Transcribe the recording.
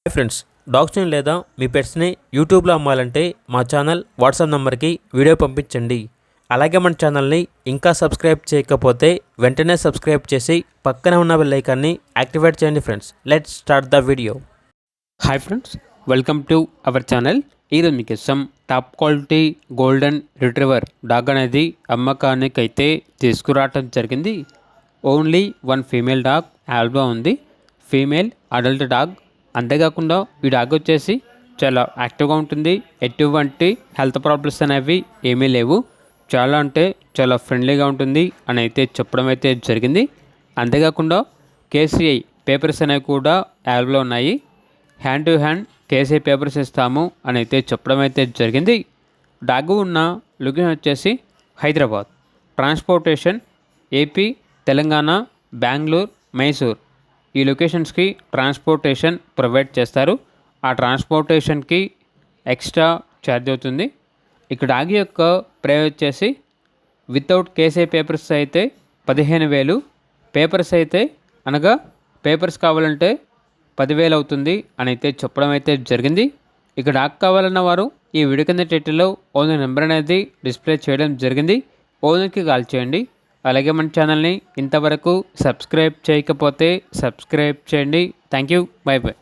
Hi friends, డాగ్స్ని లేదా మీ పెట్స్ని యూట్యూబ్లో అమ్మాలంటే మా ఛానల్ వాట్సాప్ నెంబర్కి వీడియో పంపించండి. అలాగే మన ఛానల్ని ఇంకా సబ్స్క్రైబ్ చేయకపోతే వెంటనే సబ్స్క్రైబ్ చేసి పక్కనే ఉన్న బెల్ ఐకాన్ని యాక్టివేట్ చేయండి. Friends, let's start the video. Hi friends, welcome to our channel. ఈరోజు మీకు top quality golden retriever dog అనేది అమ్మకానికి అయితే తీసుకురావటం జరిగింది. ఓన్లీ వన్ ఫీమేల్ డాగ్ అవైలబుల్గా ఉంది. Female adult dog. అంతేకాకుండా ఈ డాగ్ వచ్చేసి చాలా యాక్టివ్గా ఉంటుంది. ఎటువంటి హెల్త్ ప్రాబ్లమ్స్ అనేవి ఏమీ లేవు. చాలా అంటే చాలా ఫ్రెండ్లీగా ఉంటుంది అని అయితే చెప్పడం అయితే జరిగింది. అంతేకాకుండా కేసీఐ పేపర్స్ అనేవి కూడా అవైలబుల్లో ఉన్నాయి. Hand to hand KCI papers ఇస్తాము అని అయితే చెప్పడం అయితే జరిగింది. డాగ్ ఉన్న లొకేషన్ వచ్చేసి హైదరాబాద్. ట్రాన్స్పోర్టేషన్ ఏపీ, తెలంగాణ, బెంగళూరు, మైసూర్ ఈ లొకేషన్స్కి ట్రాన్స్పోర్టేషన్ ప్రొవైడ్ చేస్తారు. ఆ ట్రాన్స్పోర్టేషన్కి ఎక్స్ట్రా ఛార్జ్ అవుతుంది. ఇక్కడ డాగ్ యొక్క ప్రైస్ వచ్చేసి వితౌట్ కేసీఐ పేపర్స్ అయితే 15,000, పేపర్స్ అయితే అనగా పేపర్స్ కావాలంటే 10,000 అవుతుంది అని అయితే చెప్పడం అయితే జరిగింది. ఇక డాగ్ కావాలన్న వారు ఈ వీడియో కింద టైటిల్లో ఓనర్ నెంబర్ అనేది డిస్ప్లే చేయడం జరిగింది. ఓనర్కి కాల్ చేయండి. అలాగే మన ఛానల్ని ఇంతవరకు సబ్స్క్రైబ్ చేయకపోతే సబ్స్క్రైబ్ చేయండి. Thank you. By by.